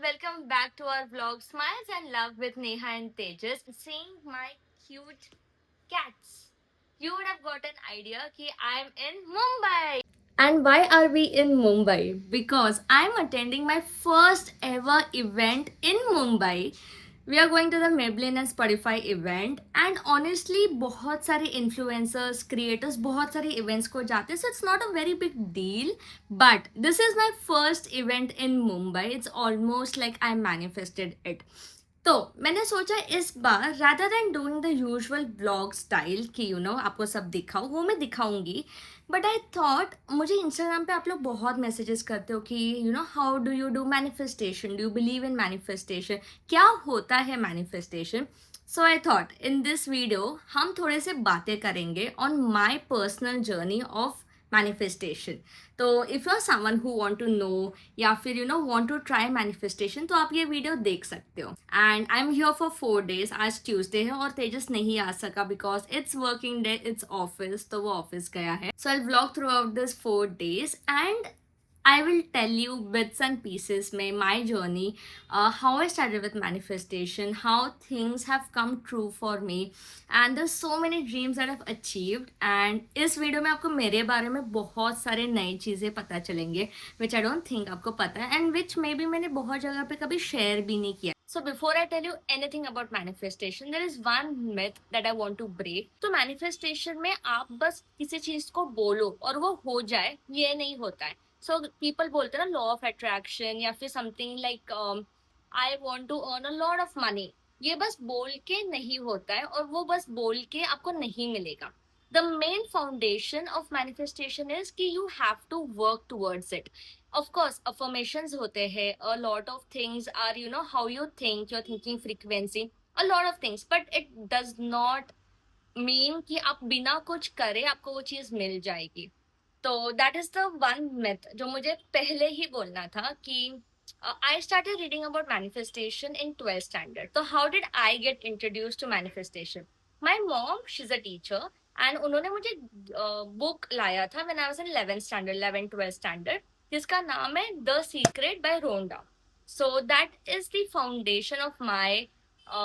welcome back to our vlog Smiles and Love with Neha and Tejas. Seeing my cute cats, you would have got an idea that I'm in Mumbai. And why are we in Mumbai? Because I'm attending my first ever event in Mumbai. We are going to the Maybelline and Spotify event, and honestly बहुत सारे influencers, creators बहुत सारे events को जाते हैं, so it's not a very big deal. But this is my first event in Mumbai. It's almost like I manifested it. तो मैंने सोचा इस बार rather than doing the usual vlog style कि आपको सब दिखाओ, वो मैं दिखाऊंगी. बट आई थॉट मुझे Instagram पे आप लोग बहुत मैसेजेस करते हो कि how do you do manifestation, do you believe in manifestation, क्या होता है manifestation. So I thought in this video हम थोड़े से बातें करेंगे on my personal journey of manifestation. तो if you are someone who want to know या फिर वांट टू ट्राई मैनिफेस्टेशन, तो आप ये वीडियो देख सकते हो. End I am here for 4 days. आज ट्यूसडे है और तेजस नहीं आ सका because it's working day, it's office, तो वो ऑफिस गया है. So I'll vlog throughout this 4 days, and I will tell you bits and pieces my journey, how I started with manifestation, how things have come true for me, and there's so many dreams that I've achieved. And is video में आपको मेरे बारे में बहुत सारे नई चीज़ें पता चलेंगे which I don't think आपको पता है and which maybe मैंने बहुत जगह पे कभी शेयर भी नहीं KIA. So before I tell you anything about manifestation, there is one myth that I want to break. तो manifestation में आप बस किसी चीज को बोलो और वो हो जाए, ये नहीं होता है. So people बोलते हैं ना law of attraction या फिर something like I want to earn a lot of money. ये बस बोल के नहीं होता है और वो बस बोल के आपको नहीं मिलेगा. The main foundation of manifestation is कि you have to work towards it. Of course affirmations होते हैं, a lot of things are how you think, your thinking frequency, a lot of things, but it does not mean कि आप बिना कुछ करे आपको वो चीज मिल जाएगी. तो that is the one myth जो मुझे पहले ही बोलना था कि I started reading about manifestation in 12th standard. So how did I get introduced to manifestation? My mom, she's a teacher, and उन्होंने मुझे book लाया था when I was in 11th standard, 11th 12th standard, जिसका नाम है The Secret by Rhonda. So that is the foundation of my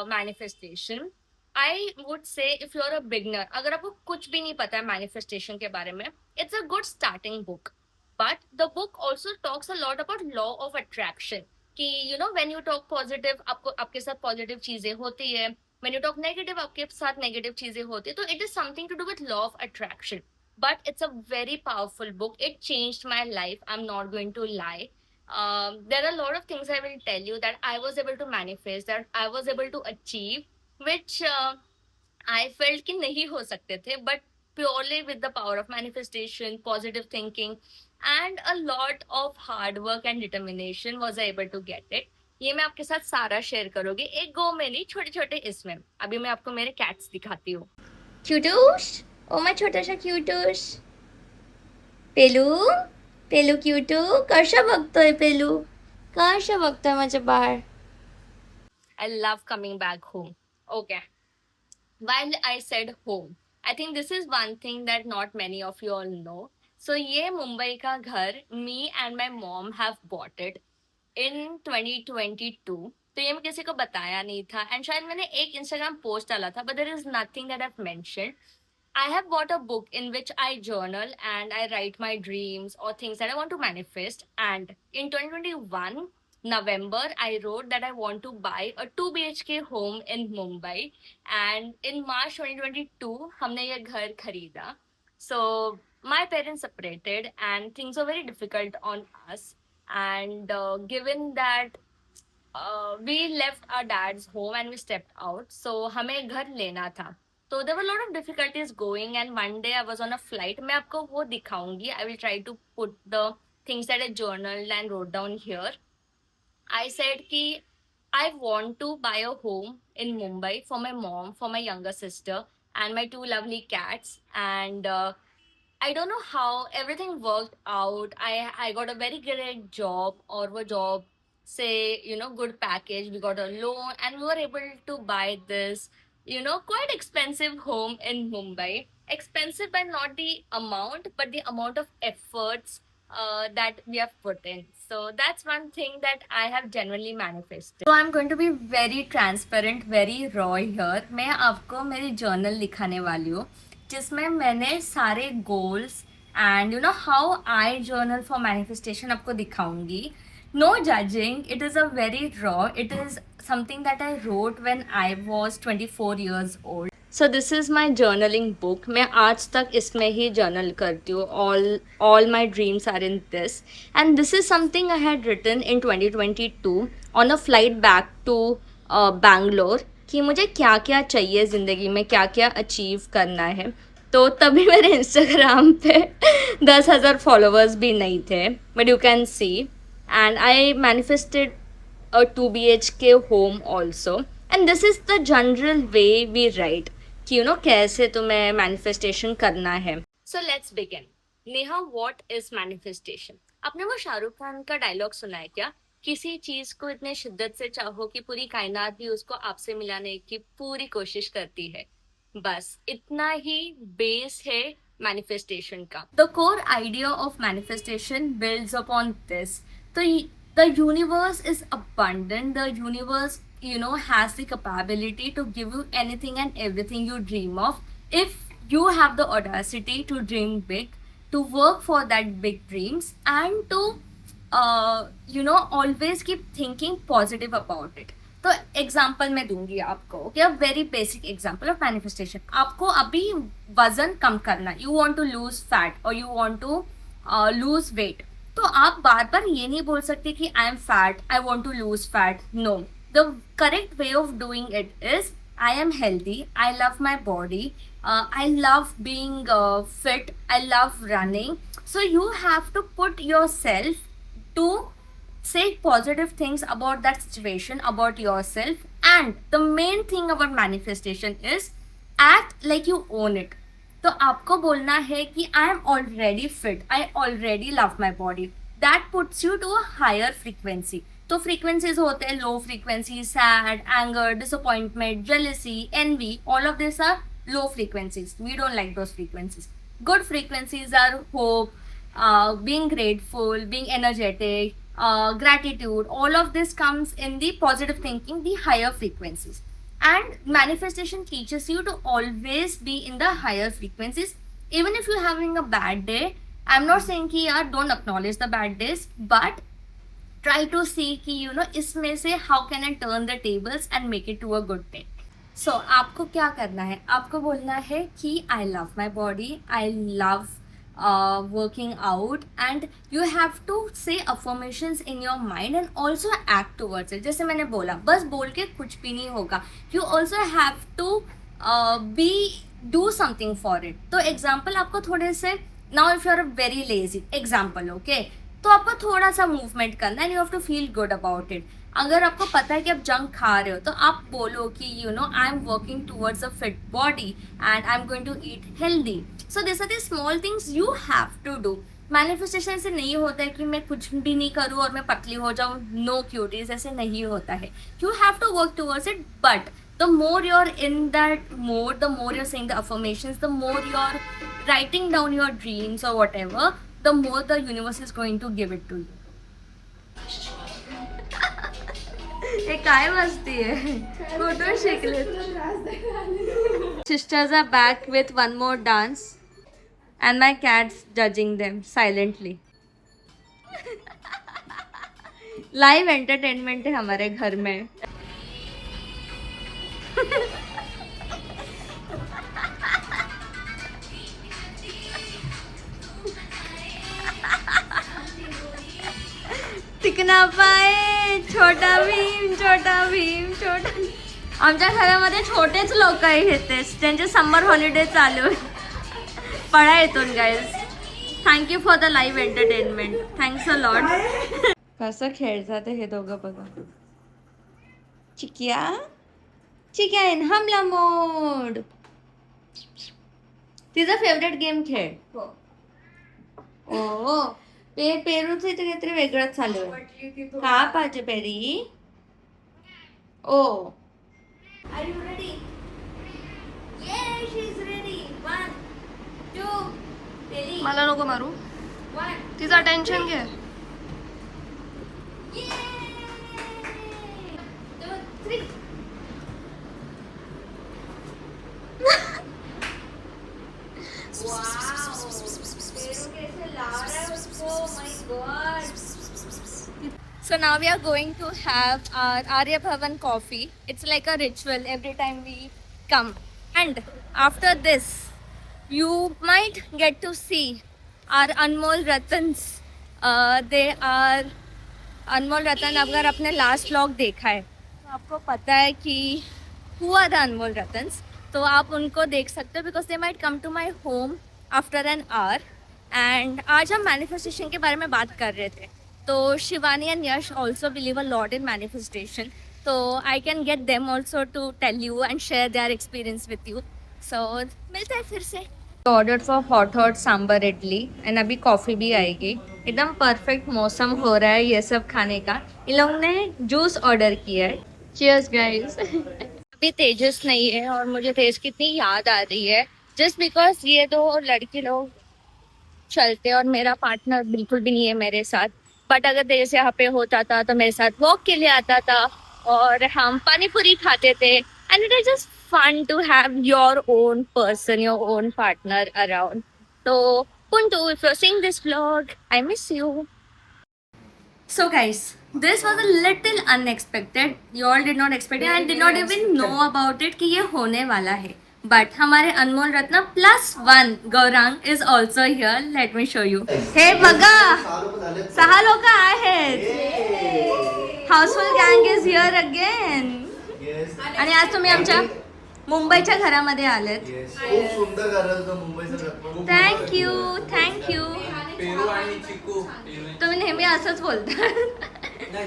manifestation. I would say if you're a beginner, अगर आपको कुछ भी नहीं पता है manifestation के बारे में, it's a good starting book. But the book also talks a lot about law of attraction. कि when you talk positive, आपको आपके साथ positive चीजें होती है. When you talk negative, आपके साथ negative चीजें होती है. तो it is something to do with law of attraction. But it's a very powerful book. It changed my life. I'm not going to lie. There are a lot of things I will tell you that I was able to manifest, that I was able to achieve, which I felt कि नहीं हो सकते थे, but purely with the power of manifestation, positive thinking, and a lot of hard work and determination was I able to get it. ये मैं आपके साथ सारा share करूंगी एक गो में नहीं, छोटे छोटे इसमें. अभी मैं आपको मेरे कैट्स दिखाती हूँ. क्यूटूश, ओ माय छोटा सा क्यूटूश. पेलू, पेलू क्यूटू, कशा बघतोय पेलू, कशा बघतोय माझ्या बाळ. I love coming back home. Okay. While I said home, I think this is one thing that not many of you all know. So ये मुंबई का घर, me and my mom have bought it in 2022. तो ये मैं किसी को बताया नहीं था एंड शायद मैंने एक इंस्टाग्राम पोस्ट डाला था, but there is nothing that I've mentioned. I have bought a book in which I journal and I write my dreams or things that I want to manifest. And in 2021 November, I wrote that I want to buy a 2 BHK home in Mumbai. And in March 2022, हमने ये घर खरीदा. So my parents separated and things were very difficult on us. And given that we left our dad's home and we stepped out, so हमें घर लेना था. So there were a lot of difficulties going, and one day I was on a flight. मैं आपको वो दिखाऊंगी. I will try to put the things that I journaled and wrote down here. I said कि I want to buy a home in Mumbai for my mom, for my younger sister, and my two lovely cats. And I don't know how everything worked out. I got a very great job, or a job, say good package. We got a loan, and we were able to buy this quite expensive home in Mumbai. Expensive by not the amount, but the amount of efforts that we have put in. So that's one thing that I have genuinely manifested. So I'm going to be very transparent, very raw here. मैं आपको मेरी journal लिखाने वाली हूँ जिसमें मैंने सारे goals end you know how I journal for manifestation आपको दिखाऊंगी. No judging, it is a very raw, it is something that I wrote when I was 24 years old. So this is my journaling book. मैं आज तक इसमें ही journal करती हूँ. All my dreams are in this. And this is something I had written in 2022 on a flight back to Bangalore कि मुझे क्या क्या चाहिए ज़िंदगी में, क्या क्या अचीव करना है. तो तभी मेरे इंस्टाग्राम पे 10,000 फॉलोअर्स भी नहीं थे. But you can see. And I manifested a 2 BHK home also. And this is the general way we write कि कैसे तुम्हें manifestation करना है. So let's begin. Neha, what is manifestation? आपने वो शाहरुख खान का डायलॉग सुना है क्या? किसी चीज को इतने शिद्दत से चाहो कि पूरी कायनात भी उसको आपसे मिलाने की पूरी कोशिश करती है. बस इतना ही बेस है manifestation का. The core idea of manifestation builds upon this. The universe is abundant. The universe, has the capability to give you anything and everything you dream of. If you have the audacity to dream big, to work for that big dreams, and to, always keep thinking positive about it. तो example मैं दूंगी आपको. Okay, a very basic example of manifestation. आपको अभी वजन कम करना, you want to lose fat और you want to lose weight. तो आप बार बार ये नहीं बोल सकते कि I am fat, I want to lose fat. No, the correct way of doing it is I am healthy, I love my body, I love being fit, I love running. So you have to put yourself to say positive things about that situation, about yourself. And the main thing about manifestation is act like you own it. तो आपको बोलना है कि I am already fit, I already love my body. That puts you to a higher frequency. तो frequencies होते हैं low frequency, sad, anger, disappointment, jealousy, envy. All of this are low frequencies. We don't like those frequencies. Good frequencies are hope, being grateful, being energetic, gratitude. All of this comes in the positive thinking, the higher frequencies. And manifestation teaches you to always be in the higher frequencies. Even if you're having a bad day, I'm not saying कि यार don't acknowledge the bad days, but try to see कि इसमें से how can I turn the tables and make it to a good day. So आपको क्या करना है? आपको बोलना है कि I love my body, I love working out, and you have to say affirmations in your mind and also act towards it. जैसे मैंने बोला, बस बोल के कुछ भी नहीं होगा. You also have to do something for it. तो एग्जाम्पल आपको थोड़े से, now if you are very lazy, example, okay, तो आपको थोड़ा सा मूवमेंट करना है. You have to feel good about it. अगर आपको पता है कि आप जंक खा रहे हो तो आप बोलो कि I am working towards a fit body and I am going to eat healthy. So this are the small things you have to do. Manifestation से नहीं होता है कि मैं कुछ भी नहीं करूँ और मैं पतली हो जाऊँ. नो क्यूटीज, ऐसे नहीं होता है. You have to work towards it, but the more you're in that mode, the more you're saying the affirmations, the more you're writing down your dreams or whatever, the more the universe is going to give it to you. ये काय मस्ती है. Photo शिकले. Sisters are back with one more dance and my cats judging them silently. Live entertainment है हमारे घर में. टिकना पाय छोटा भीम, छोटा भीम, छोटा. आमच्या घरामध्ये छोटेच लोक येते त्यांचे समर हॉलिडे चालू आहे. पळा येतून guys. Thank you for the live entertainment. Thanks a lot. कसं खेळतात हे दोघं बघा. चिकिया, चिकिया इन हमला मोड. तिचा फेवरेट गेम खेळ. ओ पेरूच इथे काहीतरी वेगळंच चालू आहे. का पाहिजे Perry? Oh are you ready? Yes she is ready. 1 2 Perry. मला नको मारू. तिचं अटेन्शन घे. So now we are going to have our Arya Bhavan coffee. It's like a ritual every time we come. And after this, you might get to see our Anmol Ratans. They are अनमोल रतन. अगर आपने last vlog देखा है तो आपको पता है कि हुआ था अनमोल रतन्स, तो आप उनको देख सकते हो because they might come to my home after an hour. And आज हम मैनिफेस्टेशन के बारे में बात कर रहे थे. तो Shivani and Yash also believe a lot in manifestation, तो I can get them also to tell you and share their experience with you. So मिलते हैं फिर से. Order for hot sambar idli and अभी कॉफ़ी भी आएगी. एकदम परफेक्ट मौसम हो रहा है ये सब खाने का. इन लोगों ने जूस ऑर्डर किया है. Cheers guys. अभी तेजस नहीं है और मुझे तेज की इतनी याद आ रही है जस्ट बिकॉज ये दो लड़के लोग चलते और मेरा पार्टनर बिल्कुल भी नहीं है मेरे साथ. बट अगर तेजस यहाँ पे होता था तो मेरे साथ वॉक के लिए आता था और हम पानी पूरी खाते थे. End it is just fun to have your own person, your own partner around. So, Puntu, if you're seeing this vlog, I miss you. So guys, this was a little unexpected. You all did not expect it and did not even know about it कि ये होने वाला है. But हमारे अनमोल रत्न +1 Gaurang is also here. Let me show you. हे बघा, 6 लोक आहेत. Houseful gang is here again. आणि आज तुम्ही आमच्या मुंबईच्या घरामध्ये आलेत. खूप सुंदर घर होतं मुंबईचं. Thank you thank you. तुम्ही नेहमी असंच बोलता.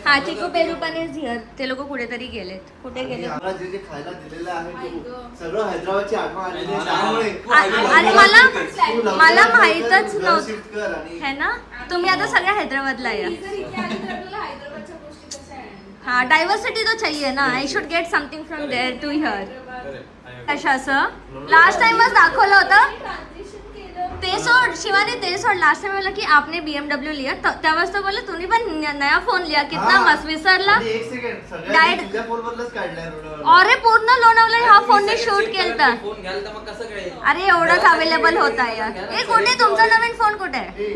हा चिकू पेरू पण इज हिअर. ते लोक कुठेतरी गेलेत. कुठे गेले? आम्हाला जे जे खायला दिलेलं आहे सगळं हैदराबादची आठवण आलेली आहे. त्यामुळे आणि मला माहीतच नव्हतं है ना. तुम्ही आता सगळ्या हैदराबादला या. हाँ डाइवर्सिटी तो चाहिए ना. I should get something from there to here. कशाचं लास्ट टाइमच दाखवलं होतं ते सोड. शिवानी ते सोड. लास्ट टाइम बोला की आपने BMW लिया त्यावेळेस तो बोला तुम्ही पण नया फोन लिया. कितना मस्त विसरला. अरे पूर्ण लोणावला हा फोनने शूट केलता. अरे एवढंच अवेलेबल होता यार. ए कुठे तुमचा नवीन फोन कुठे आहे?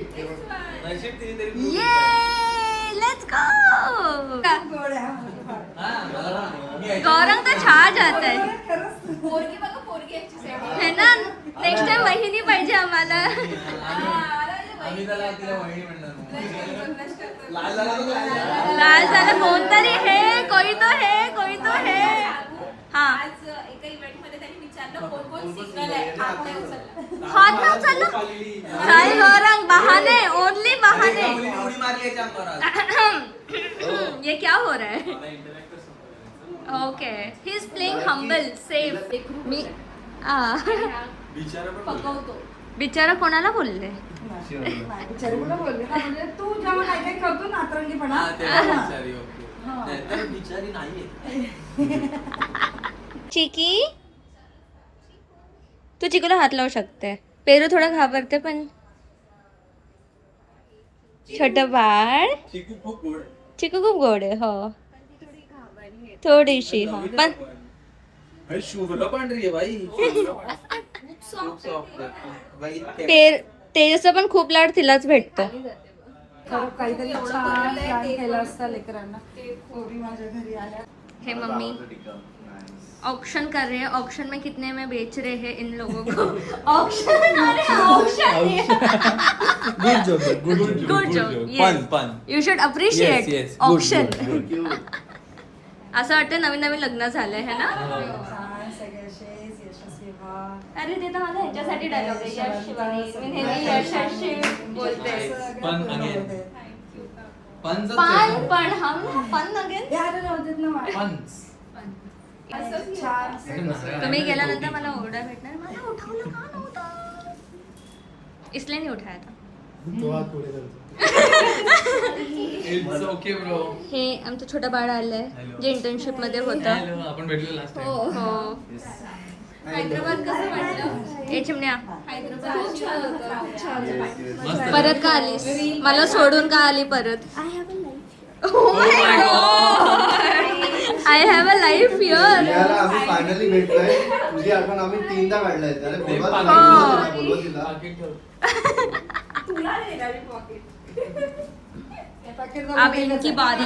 ये लेट्स गो. गौरंग तो छा जाता है है ना. नेक्स्ट टाइम वहिनी पाहिजे आम्हाला. लाल झाला कोणतरी हे. कोई तो है. हा हात ना उचललं. चल गौरंग बहाने ओनली बहाने. ये क्या हो रहा है? Okay he is playing humble safe. मी बिचारा कोणाला बोलले? तू जेव्हा काय काय करतो ना अतरंगीपणा. चिकी तू चिकूला हात लावू शकते. पेरू थोडा घाबरते पण छोटं बाळ. चिकू खूप गोड आहे. हो थोडीशी. हो पण तेजसचा पण खूप लाड तिलाच भेटतो. काहीतरी छान प्लॅन केला असता लेकरांना. पोरी माझ्या घरी आल्या. हे मम्मी ऑक्शन कर रहे हैं. ऑक्शन में कितने में बेच रहे हैं इन लोगों को? ऑक्शन. अरे auction. Good job. You should appreciate auction. असं वाटतं नवीन नवीन लग्न झालंय है ना. अरे ते तर माझा ह्याच्यासाठी डायलॉग आहे. यश शिवानी मी नेहमी यशाशी बोलते. पण हम पण अगेन तुम्ही गेल्यानंतर मला ओरडा भेटणार. मला उठवलं का नव्हतं इसलिए नहीं उठाया था. हे आमचं छोटं बाळ आलंय जे इंटर्नशिप मध्ये होतं. आपण भेटलो लास्ट टाइम. हो हैदराबाद कसं वाटलं? ए चिमण्या खूप छान होतं. परत का आलीस? मला सोडून का आली परत? I have a life here. याला आम्ही फायनली भेटलोय. तुझी आठवण आम्ही 3दा काढलाय. अरे बोलवा तिला. अब इनकी बारी.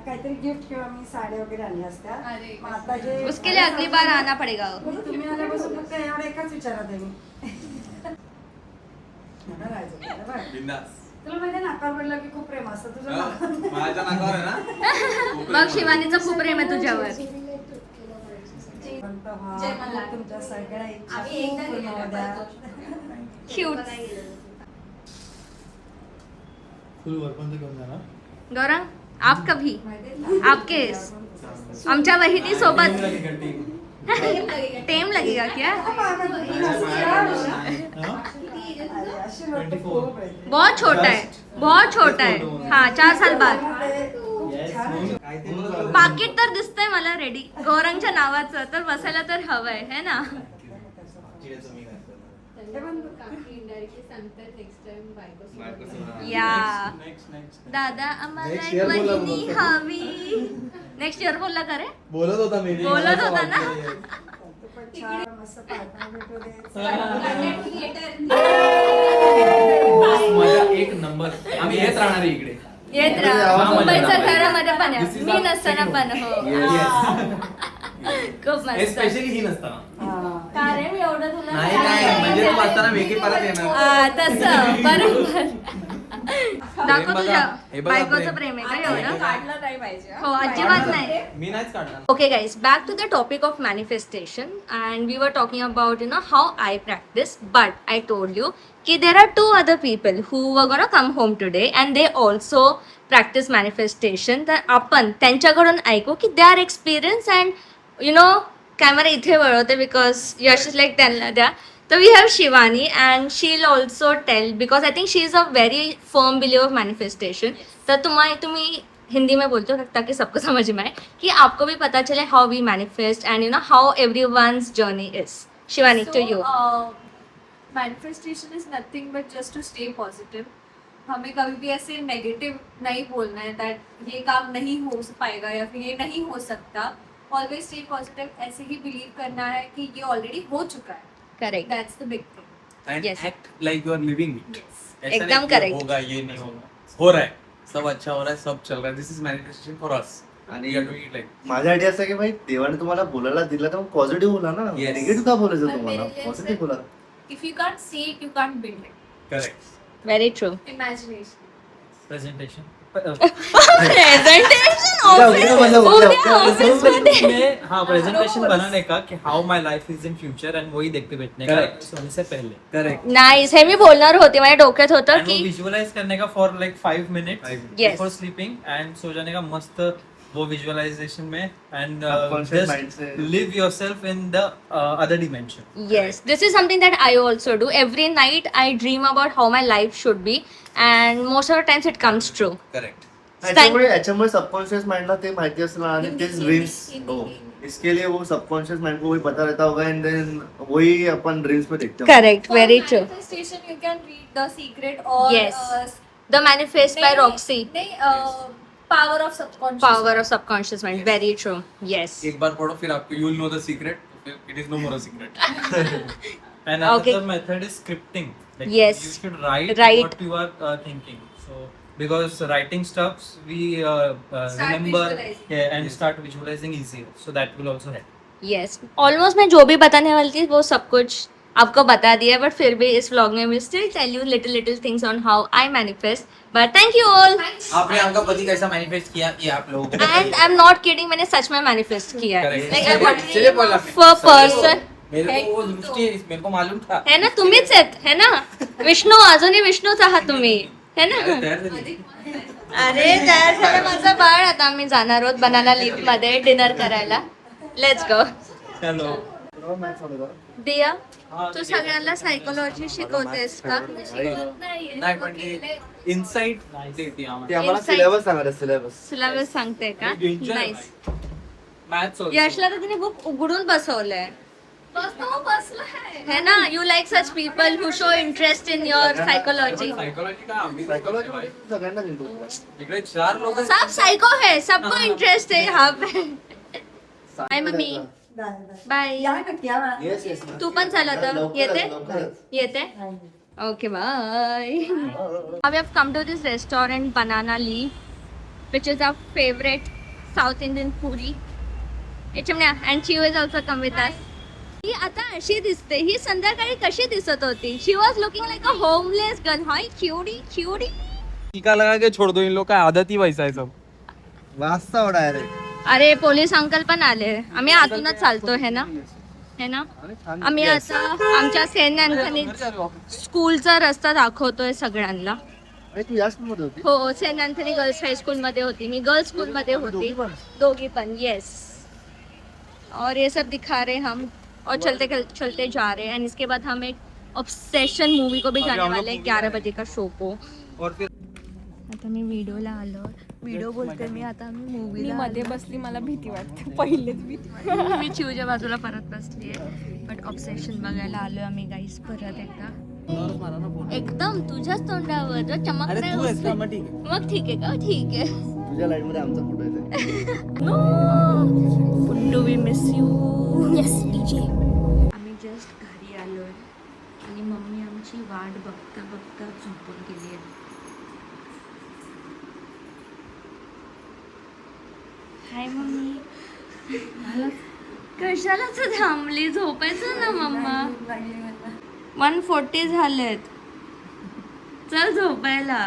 काहीतरी गिफ्ट किंवा मी साड्या वगैरे आणल्या असत्या. मग आता जे उसके लिए अगली बार आना पड़ेगा. तुम्ही आल्यापासून फक्त एवढं एकच विचारत आहे मी. मला राहायचं होतं, बरं. बिंदास. तुला माहिती नाकावर पडलं की खूप प्रेम असतं तुझं नाक. माझ्या नाकावर आहे ना. मग शिवानीचं खूप प्रेम आहे तुझ्यावर. म्हणतो, हा, तुमच्या सगळ्या इच्छा पूर्ण होऊ द्या. क्यूट. फुल वरपर्यंत घेऊन जाणार. गौरंग आप कभी आपके आमच्या वहिनी सोबत टेम लगेगा क्या? अशी लोकं खूप आहेत. बहुत छोटा है, बहुत छोटा है. हाँ 4 साल बाद. पाकिट तर दिसतंय मला रेडी गौरंगच्या नावाचं. तर बसायला तर हवंय है ना. या दादा आम्हाला Next एक year बोला वहिनी मग. हवी. नेक्स्ट इयर बोलला का रे? बोलत होता मी. बोलत होता ना? तू पण छान मस्त पार्टनर भेटू दे. माझा एक नंबर. आम्ही येत राहणार आहे इकडे. येत राहा. मुंबईच्या घरामध्ये पण आहे. This is मी our नसताना second पण हो. खूप मस्त. स्पेशली ही नसताना. हा. का रे मी एवढं तुला नाही नाही म्हणजे तू असताना वेगळी परत येणार. तसं बरोबर. दाखव बघा, तुझ्या हे बघा बायकोचं प्रेम. प्रेम आहे का एवढं? काढलं नाही पाहिजे. हो अजिबात नाही. मी नाहीच काढणार. Okay guys, back to the topic of manifestation, and we were talking about how I practice, but I told you कि there are 2 other people who were gonna come home today and they also practice manifestation. तर आपण त्यांच्याकडून ऐकू की their experience and camera इथे वळवते because Yash is like त्यांना द्या. So we have Shivani and she'll also tell because I think she is a very firm believer of manifestation. तर तुम्ही हिंदी में बोलते हो ताकि सबको समझ में आए कि आपको भी पता चले how we manifest and how everyone's journey is. Shivani to you. Manifestation is nothing but just to stay positive. हमें कभी भी ऐसे नेगेटिव नहीं बोलना है दैट ये काम नहीं हो पाएगा या फिर ये नहीं हो सकता. Always stay positive. ऐसे ही बिलीव करना है कि ये ऑलरेडी हो चुका है. Correct. That's the big thing. And Yes. act like you are living it. ऐसा एकदम नहीं कि correct. होगा ये नहीं होगा. हो रहा है. सब अच्छा हो रहा है. सब चल रहा है. दिस इज मैनिफेस्टेशन फॉर अस. आणि We are doing it like. माझा आयडिया असं आहे की भाई देवाने तुम्हाला बोलायला दिलं तर पॉझिटिव्ह बोला ना. Yes. निगेटिव्ह का बोलायचं पण तुम्हाला? मेरे लिए पॉझिटिव्ह बोला. If you can't see it you can't build it. Correct. Very true. Imagination. Presentation. हाँ प्रेजेंटेशन बनाने का कि how my life is in future and वही देखते बैठने का Correct. सोने से पहले. Correct. नाइस. हे मी बोलणार होते माझ्या डोक्यात होतं एंड वो की विजुअलाइज करने का for like 5 minutes Yes. Before sleeping and so जाने का मस्त वो विजुअलाइजेशन में end Subconscious mind say. Just live yourself in the other dimension. yes, this is something that I also do. Every night I dream about how my life should be and most of the times it comes true. Correct. याच्यामुळे subconscious mind ना ते माहिती असतं ना आणि ते dreams. इसके लिए वो सबकॉन्शियस माइंड को वही पता रहता होगा एंड देन वही अपन ड्रीम्स में देखते हैं. Correct, very true. Manifestation you can read The Secret or Yes. The Manifest by Roxy. Power of Subconscious. Power of subconscious mind. Very true. Yes. एक बार पढ़ो फिर आपको you will know the secret. It is no more a secret. And Okay. another method is scripting. Like Yes. you should write Write. what you are thinking. So because writing stuffs we remember visualizing. and start visualizing easier. So that will also help. Yes. Almost मैं जो भी बताने वाली थी वो सब कुछ आपको बता दिया बट फिर भी इस व्लॉग में we still tell you little things on how I manifest. But thank you all. आपने आपका पति कैसा मैनिफेस्ट किया ये आप लोगों को And I'm not kidding. मैंने सच में manifest किया है. Correct. Like I would चलिए बोला dream of a person. मेरे को वो दृष्टि मेरे को मालूम था. है ना तुम्हीच आहेत है ना विष्णू अजूनही विष्णूच आहात तुम्ही है ना. तयार झाली. अरे तयार झालं माझं बाळ. आता आम्ही जाणार आहोत बनाना लीफ मध्ये डिनर करायला. Let's go. Hello. दिया तू सगळ्यांना सायकोलॉजी शिकवतेस का? नाही पण इनसाइट देते ते आम्हाला. आम्हाला Insight. सिलेबस सांगा सिलेबस. सिलेबस सांगते का? Enjoy. नाईस. Maths also. यशला तर तिने बुक उघडून बसवलंय बसलाय है ना. You like such people who show interest in your psychology. Psychology का आम्ही सायकोलॉजी सगळ्यांना घेतो. इकडे 4 लोक सब साइको है, सबको इंटरेस्ट है यहाँ पे. Hi mummy. Bye. Yes yes. तू पण चल आता. येते येते. Okay, bye. Now we have come to this restaurant, Banana Leaf, which is our favorite South Indian foodie. And she was also come with us. ही आता अशी दिसते. ही संध्याकाळी कशी दिसत होती? She was looking like a homeless girl. Hi cutie cutie. टीका लगा के छोड़ दो इन लोग का आदत ही वैसा है सब. वाजता ओढा आहे रे. अरे पोलीस अंकल पण आले. आम्ही आतूनच चालतो है ना. है ना. आम्ही आता आमच्या सेंट अँथनी स्कूलचा रस्ता दाखवतोय सगळ्यांना. अरे तू या स्कूल मध्ये होती? हो, सेंट अँथनी गर्ल्स हाईस्कूल मध्ये होती मी. गर्ल्स स्कूल मध्ये होती. दोघी पण. येस. और ये सब दिखा रहे हम और चलते चलते जा रहे हैं. एंड इसके बाद हम एक ऑब्सेशन मूवी को भी जाने वाले हैं 11 बजे का शो को. और फिर आता मी व्हिडिओला आलो. व्हिडिओ बोलते मी. आता मी मूवीला मध्ये बसली, मला भीती वाटते. पहिलेच भीती. मी चिवच्या बाजूला परत बसली आहे. बट ऑब्सेशन बघायला आलोय आम्ही गाईस परत एकदा. एकदम तुझ्याच तोंडावर जो चमक अरे नाही तू आहेस उसने- का मग ठीक आहे. मग ठीक आहे का. ठीक आहे. तुझ्या लाईन मध्ये आमचा फोटो येते. Punnu we miss you. Yes DJ. आम्ही जस्ट घरी आलोय आणि मम्मी आमची वाट बघता बघता झोपून गेली आहे. हाय मम्मी. कशाला तू थांबली? झोपायचं ना मम्मा. 1:40 झालेत. चल झोपायला.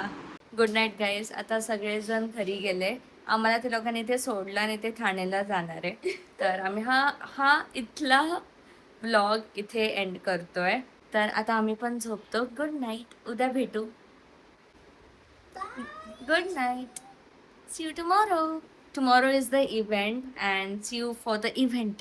Good night guys. आता सगळेजण घरी गेले. आम्हाला ते लोकांनी इथे सोडलं आणि ते ठाण्याला जाणार आहे. तर आम्ही हा इथला व्लॉग इथे एंड करतोय. तर आता आम्ही पण झोपतो. Good night. उद्या भेटू. Good night. See you tomorrow. Tomorrow is the event and see you for the event.